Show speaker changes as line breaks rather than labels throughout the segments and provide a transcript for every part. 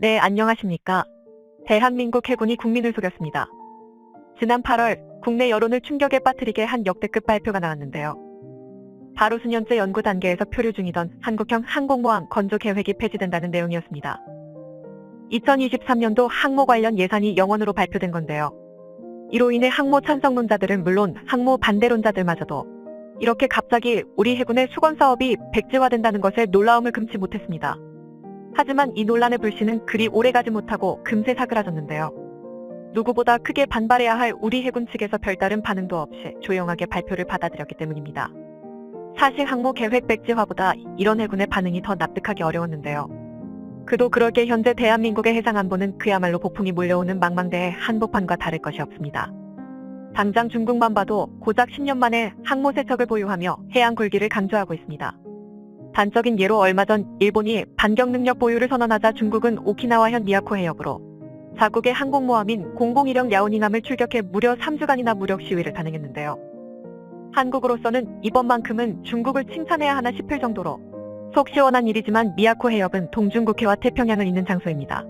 네, 안녕하십니까. 대한민국 해군이 국민을 속였습니다. 지난 8월 국내 여론을 충격에 빠뜨리게 한 역대급 발표가 나왔는데요. 바로 수년째 연구 단계에서 표류 중이던 한국형 항공모함 건조 계획이 폐지된다는 내용이었습니다. 2023년도 항모 관련 예산이 영원으로 발표된 건데요. 이로 인해 항모 찬성론자들은 물론 항모 반대론자들마저도 이렇게 갑자기 우리 해군의 수건 사업이 백지화된다는 것에 놀라움을 금치 못했습니다. 하지만 이 논란의 불씨는 그리 오래가지 못하고 금세 사그라졌는데요. 누구보다 크게 반발해야 할 우리 해군 측에서 별다른 반응도 없이 조용하게 발표를 받아들였기 때문입니다. 사실 항모 계획 백지화보다 이런 해군의 반응이 더 납득하기 어려웠는데요. 그도 그럴 게 현재 대한민국의 해상 안보는 그야말로 폭풍이 몰려오는 망망대해 한복판과 다를 것이 없습니다. 당장 중국만 봐도 고작 10년 만에 항모 세척을 보유하며 해양 굴기를 강조하고 있습니다. 단적인 예로 얼마 전 일본이 반격 능력 보유를 선언하자 중국은 오키나와현 미야코 해역으로 자국의 항공모함인 001형 야오닝함을 출격해 무려 3주간이나 무력 시위를 단행했는데요. 한국으로서는 이번만큼은 중국을 칭찬해야 하나 싶을 정도로 속 시원한 일이지만 미야코 해역은 동중국해와 태평양을 잇는 장소입니다.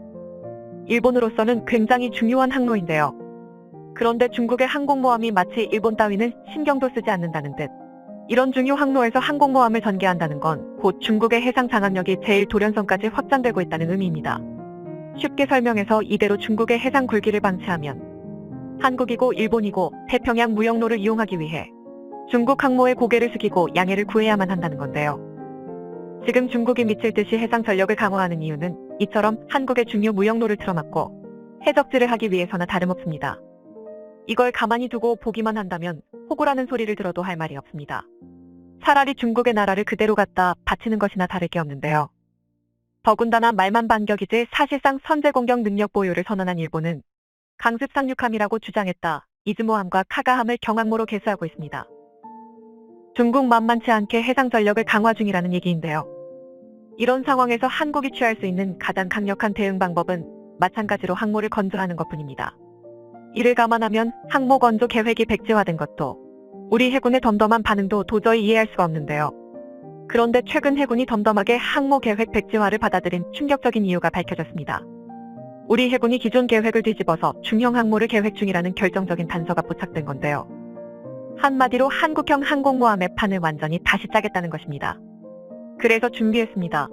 일본으로서는 굉장히 중요한 항로인데요. 그런데 중국의 항공모함이 마치 일본 따위는 신경도 쓰지 않는다는 듯 이런 중요 항로에서 항공모함을 전개한다는 건 곧 중국의 해상 장악력이 제일 도련성까지 확장되고 있다는 의미입니다. 쉽게 설명해서 이대로 중국의 해상 굴기를 방치하면 한국이고 일본이고 태평양 무역로를 이용하기 위해 중국 항모에 고개를 숙이고 양해를 구해야만 한다는 건데요. 지금 중국이 미칠 듯이 해상 전력을 강화하는 이유는 이처럼 한국의 중요 무역로를 틀어막고 해적질을 하기 위해서나 다름없습니다. 이걸 가만히 두고 보기만 한다면 호구라는 소리를 들어도 할 말이 없습니다. 차라리 중국의 나라를 그대로 갖다 바치는 것이나 다를 게 없는데요. 더군다나 말만 반격이지 사실상 선제 공격 능력 보유를 선언한 일본은 강습 상륙함이라고 주장했다. 이즈모함과 카가함을 경항모로 개수하고 있습니다. 중국 만만치 않게 해상 전력을 강화 중이라는 얘기인데요. 이런 상황에서 한국이 취할 수 있는 가장 강력한 대응 방법은 마찬가지로 항모를 건조하는 것뿐입니다. 이를 감안하면 항모 건조 계획이 백지화된 것도 우리 해군의 덤덤한 반응도 도저히 이해할 수가 없는데요. 그런데 최근 해군이 덤덤하게 항모 계획 백지화를 받아들인 충격적인 이유가 밝혀졌습니다. 우리 해군이 기존 계획을 뒤집어서 중형 항모를 계획 중이라는 결정적인 단서가 포착된 건데요. 한마디로 한국형 항공모함의 판을 완전히 다시 짜겠다는 것입니다. 그래서 준비했습니다.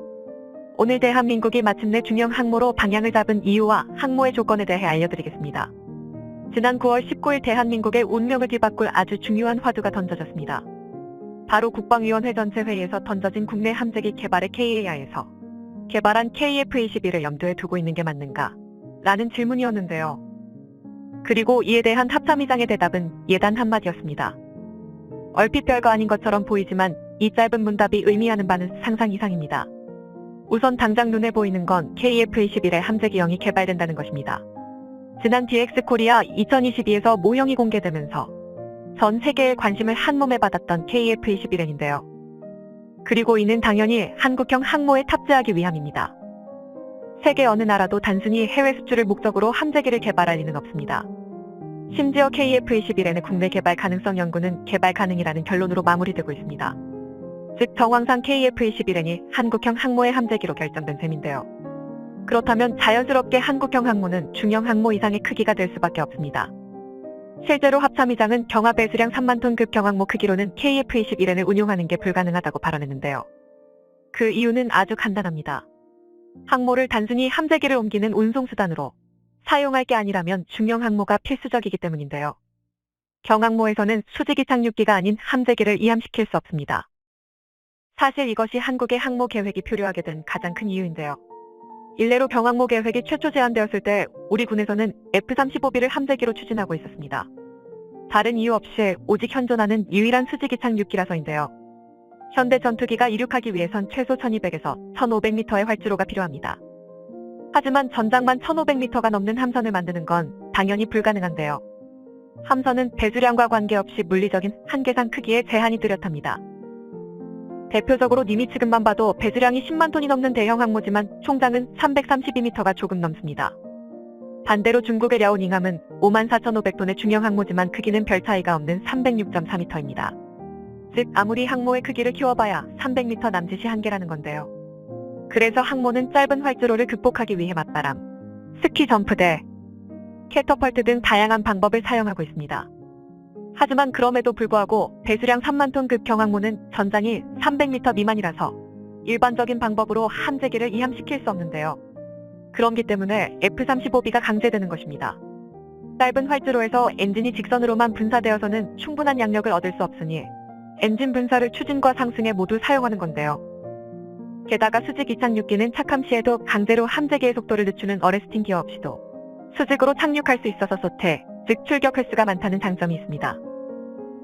오늘 대한민국이 마침내 중형 항모로 방향을 잡은 이유와 항모의 조건에 대해 알려드리겠습니다. 지난 9월 19일 대한민국의 운명을 뒤바꿀 아주 중요한 화두가 던져졌습니다. 바로 국방위원회 전체 회의에서 던져진 국내 함재기 개발의 KAI에서 개발한 KF-21을 염두에 두고 있는 게 맞는가? 라는 질문이었는데요. 그리고 이에 대한 합참의장의 대답은 예단 한마디였습니다. 얼핏 별거 아닌 것처럼 보이지만 이 짧은 문답이 의미하는 바는 상상 이상입니다. 우선 당장 눈에 보이는 건 KF-21의 함재기형이 개발된다는 것입니다. 지난 DX코리아 2022에서 모형이 공개되면서 전 세계의 관심을 한몸에 받았던 KF-21N인데요. 그리고 이는 당연히 한국형 항모에 탑재하기 위함입니다. 세계 어느 나라도 단순히 해외 수출을 목적으로 함재기를 개발할 리는 없습니다. 심지어 KF-21N의 국내 개발 가능성 연구는 개발 가능이라는 결론으로 마무리되고 있습니다. 즉 정황상 KF-21N이 한국형 항모의 함재기로 결정된 셈인데요. 그렇다면 자연스럽게 한국형 항모는 중형 항모 이상의 크기가 될 수밖에 없습니다. 실제로 합참의장은 경하 배수량 3만 톤급 경항모 크기로는 KF-21N을 운용하는 게 불가능하다고 발언했는데요. 그 이유는 아주 간단합니다. 항모를 단순히 함재기를 옮기는 운송수단으로 사용할 게 아니라면 중형 항모가 필수적이기 때문인데요. 경항모에서는 수직이 착륙기가 아닌 함재기를 이함시킬 수 없습니다. 사실 이것이 한국의 항모 계획이 표류하게 된 가장 큰 이유인데요. 일례로 경항모 계획이 최초 제안되었을 때 우리 군에서는 F-35B를 함재기로 추진하고 있었습니다. 다른 이유 없이 오직 현존하는 유일한 수직이 착륙기라서인데요. 현대 전투기가 이륙하기 위해선 최소 1200에서 1500m의 활주로가 필요합니다. 하지만 전장만 1500m가 넘는 함선을 만드는 건 당연히 불가능한데요. 함선은 배수량과 관계없이 물리적인 한계상 크기에 제한이 뚜렷합니다. 대표적으로 님이 지금만 봐도 배수량이 10만 톤이 넘는 대형 항모지만 총장은 332m가 조금 넘습니다. 반대로 중국의 랴오닝함은 54,500톤의 중형 항모지만 크기는 별 차이가 없는 306.4m입니다. 즉 아무리 항모의 크기를 키워봐야 300m 남짓이 한계라는 건데요. 그래서 항모는 짧은 활주로를 극복하기 위해 맞바람, 스키 점프대, 캐터펄트 등 다양한 방법을 사용하고 있습니다. 하지만 그럼에도 불구하고 배수량 3만 톤급 경항모는 전장이 300m 미만이라서 일반적인 방법으로 함재기를 이함시킬 수 없는데요. 그렇기 때문에 F-35B가 강제되는 것입니다. 짧은 활주로에서 엔진이 직선으로만 분사되어서는 충분한 양력을 얻을 수 없으니 엔진 분사를 추진과 상승에 모두 사용하는 건데요. 게다가 수직 이착륙기는 착함 시에도 강제로 함재기의 속도를 늦추는 어레스팅 기어 없이도 수직으로 착륙할 수 있어서 소태, 즉 출격 횟수가 많다는 장점이 있습니다.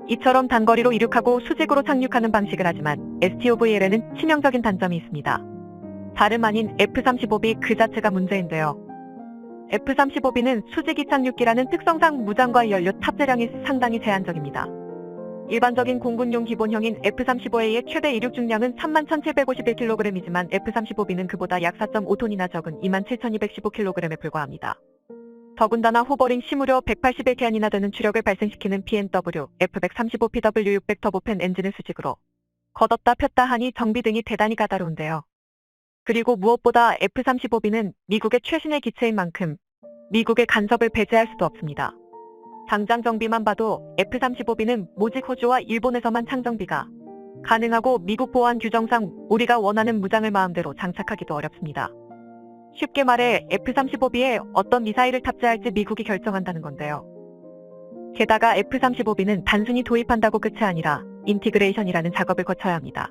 이처럼 단거리로 이륙하고 수직으로 착륙하는 방식을 하지만 STOVL에는 치명적인 단점이 있습니다. 다름 아닌 F-35B 그 자체가 문제인데요. F-35B는 수직 이착륙기라는 특성상 무장과 연료 탑재량이 상당히 제한적입니다. 일반적인 공군용 기본형인 F-35A의 최대 이륙 중량은 31,751kg이지만 F-35B는 그보다 약 4.5톤이나 적은 27,215kg에 불과합니다. 더군다나 호버링 무려 181캔이나 되는 추력을 발생시키는 BMW F-135PW600 터보팬 엔진을 수직으로 걷었다 폈다 하니 정비 등이 대단히 까다로운데요. 그리고 무엇보다 F-35B는 미국의 최신의 기체인 만큼 미국의 간섭을 배제할 수도 없습니다. 당장 정비만 봐도 F-35B는 모직 호주와 일본에서만 창정비가 가능하고 미국 보안 규정상 우리가 원하는 무장을 마음대로 장착하기도 어렵습니다. 쉽게 말해 F-35B에 어떤 미사일을 탑재할지 미국이 결정한다는 건데요. 게다가 F-35B는 단순히 도입한다고 끝이 아니라 인티그레이션이라는 작업을 거쳐야 합니다.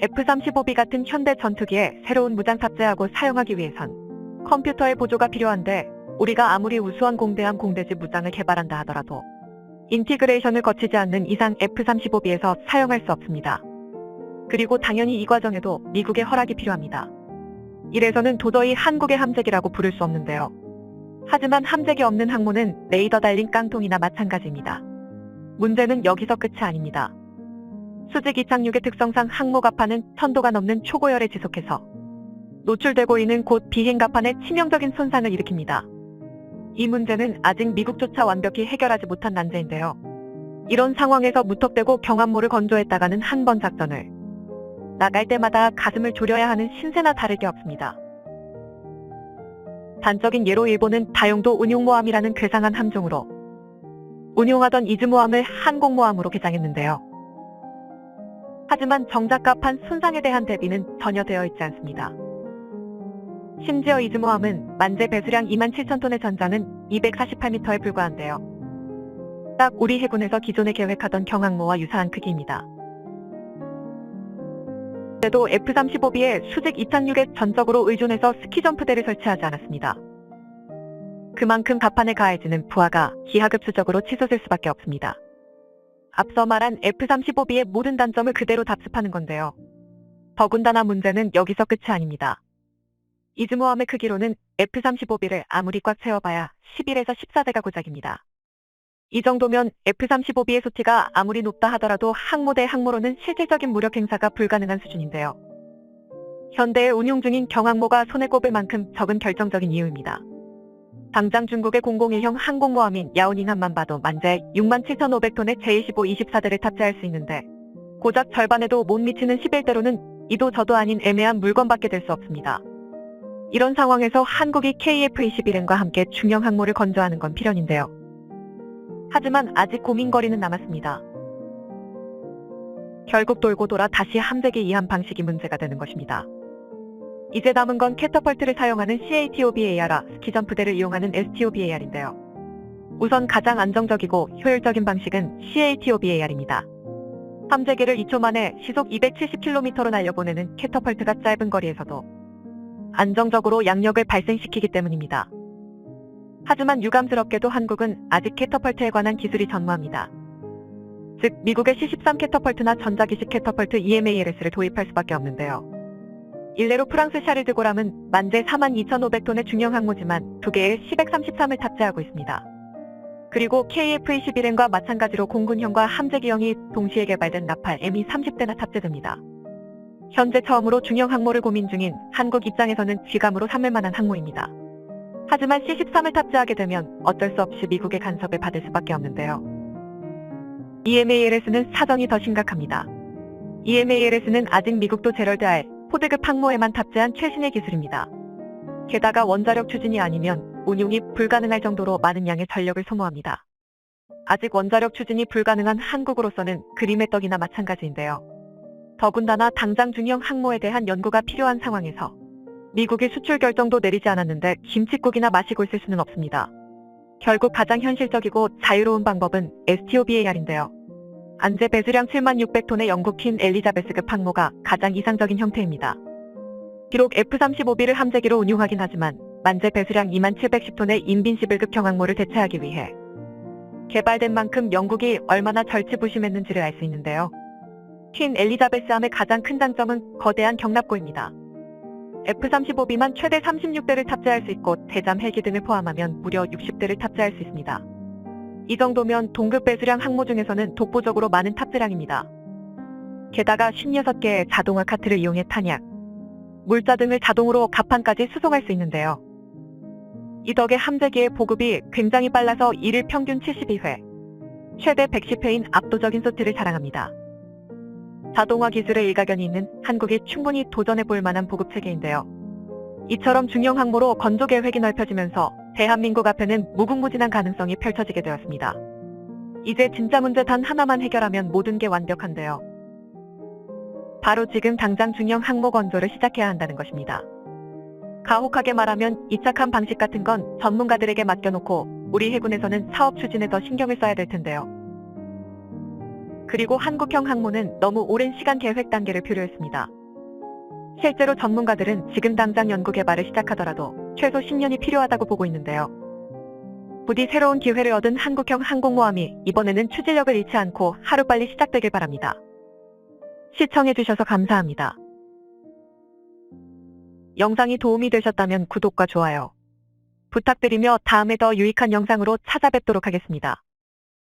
F-35B 같은 현대 전투기에 새로운 무장 탑재하고 사용하기 위해선 컴퓨터의 보조가 필요한데 우리가 아무리 우수한 공대함 공대지 무장을 개발한다 하더라도 인티그레이션을 거치지 않는 이상 F-35B에서 사용할 수 없습니다. 그리고 당연히 이 과정에도 미국의 허락이 필요합니다. 이래서는 도저히 한국의 함재기라고 부를 수 없는데요. 하지만 함재기 없는 항모는 레이더 달린 깡통이나 마찬가지입니다. 문제는 여기서 끝이 아닙니다. 수직 이착륙의 특성상 항모 갑판은 1000도가 넘는 초고열에 지속해서 노출되고 있는 곧 비행 갑판에 치명적인 손상을 일으킵니다. 이 문제는 아직 미국조차 완벽히 해결하지 못한 난제인데요. 이런 상황에서 무턱대고 경항모를 건조했다가는 한 번 작전을 나갈 때마다 가슴을 졸여야 하는 신세나 다를 게 없습니다. 단적인 예로 일본은 다용도 운용모함이라는 괴상한 함종으로 운용하던 이즈모함을 항공모함으로 개장했는데요. 하지만 정작 갑판 손상에 대한 대비는 전혀 되어 있지 않습니다. 심지어 이즈모함은 만재 배수량 27,000톤의 전장은 248m에 불과한데요. 딱 우리 해군에서 기존에 계획하던 경항모와 유사한 크기입니다. 그때도 F-35B에 수직 이착륙에 전적으로 의존해서 스키 점프대를 설치하지 않았습니다. 그만큼 갑판에 가해지는 부하가 기하급수적으로 치솟을 수밖에 없습니다. 앞서 말한 F-35B의 모든 단점을 그대로 답습하는 건데요. 더군다나 문제는 여기서 끝이 아닙니다. 이즈모함의 크기로는 F-35B를 아무리 꽉 채워봐야 11에서 14대가 고작입니다. 이 정도면 F-35B의 소티가 아무리 높다 하더라도 항모 대 항모로는 실질적인 무력 행사가 불가능한 수준인데요. 현대에 운용 중인 경항모가 손에 꼽을 만큼 적은 결정적인 이유입니다. 당장 중국의 001형 항공모함인 야오닝함만 봐도 만재 67,500톤의 제25-24대를 탑재할 수 있는데 고작 절반에도 못 미치는 11대로는 이도 저도 아닌 애매한 물건밖에 될 수 없습니다. 이런 상황에서 한국이 KF-21N과 함께 중형 항모를 건조하는 건 필연인데요. 하지만 아직 고민거리는 남았습니다. 결국 돌고 돌아 다시 함재기 이함 방식이 문제가 되는 것입니다. 이제 남은 건 캐터펄트를 사용하는 CATOBAR과 스키 점프대를 이용하는 STOBAR인데요. 우선 가장 안정적이고 효율적인 방식은 CATOBAR입니다. 함재기를 2초 만에 시속 270km로 날려보내는 캐터펄트가 짧은 거리에서도 안정적으로 양력을 발생시키기 때문입니다. 하지만 유감스럽게도 한국은 아직 캐터펄트에 관한 기술이 전무합니다. 즉 미국의 C-13 캐터펄트나 전자기식 캐터펄트 EMALS를 도입할 수밖에 없는데요. 일례로 프랑스 샤를드고람은 만재 42,500톤의 중형 항모지만 두 개의 C-133을 탑재하고 있습니다. 그리고 KF-21N과 마찬가지로 공군형과 함재기형이 동시에 개발된 라팔 M이 30대나 탑재됩니다. 현재 처음으로 중형 항모를 고민 중인 한국 입장에서는 쥐감으로 삼을 만한 항모입니다. 하지만 C-13을 탑재하게 되면 어쩔 수 없이 미국의 간섭을 받을 수밖에 없는데요. EMALS는 사정이 더 심각합니다. EMALS는 아직 미국도 제럴드 R, 포드급 항모에만 탑재한 최신의 기술입니다. 게다가 원자력 추진이 아니면 운용이 불가능할 정도로 많은 양의 전력을 소모합니다. 아직 원자력 추진이 불가능한 한국으로서는 그림의 떡이나 마찬가지인데요. 더군다나 당장 중형 항모에 대한 연구가 필요한 상황에서 미국이 수출 결정도 내리지 않았는데 김칫국이나 마시고 있을 수는 없습니다. 결국 가장 현실적이고 자유로운 방법은 STOBAR인데요. 안제 배수량 76,000톤의 영국 퀸 엘리자베스급 항모가 가장 이상적인 형태입니다. 비록 F-35B를 함재기로 운용하긴 하지만 만재 배수량 2710톤의 인빈시블급 항모를 대체하기 위해 개발된 만큼 영국이 얼마나 절치부심했는지를 알 수 있는데요. 퀸 엘리자베스함의 가장 큰 장점은 거대한 경납고입니다. F-35B만 최대 36대를 탑재할 수 있고 대잠 헬기 등을 포함하면 무려 60대를 탑재할 수 있습니다. 이 정도면 동급 배수량 항모 중에서는 독보적으로 많은 탑재량입니다. 게다가 56개의 자동화 카트를 이용해 탄약, 물자 등을 자동으로 갑판까지 수송할 수 있는데요. 이 덕에 함재기의 보급이 굉장히 빨라서 일일 평균 72회, 최대 110회인 압도적인 소티를 자랑합니다. 자동화 기술에 일가견이 있는 한국이 충분히 도전해볼 만한 보급 체계인데요. 이처럼 중형 항모로 건조 계획이 넓혀지면서 대한민국 앞에는 무궁무진한 가능성이 펼쳐지게 되었습니다. 이제 진짜 문제 단 하나만 해결하면 모든 게 완벽한데요. 바로 지금 당장 중형 항모 건조를 시작해야 한다는 것입니다. 가혹하게 말하면 이착한 방식 같은 건 전문가들에게 맡겨놓고 우리 해군에서는 사업 추진에 더 신경을 써야 될 텐데요. 그리고 한국형 항모는 너무 오랜 시간 계획 단계를 표류했습니다. 실제로 전문가들은 지금 당장 연구 개발을 시작하더라도 최소 10년이 필요하다고 보고 있는데요. 부디 새로운 기회를 얻은 한국형 항공모함이 이번에는 추진력을 잃지 않고 하루빨리 시작되길 바랍니다. 시청해주셔서 감사합니다. 영상이 도움이 되셨다면 구독과 좋아요 부탁드리며 다음에 더 유익한 영상으로 찾아뵙도록 하겠습니다.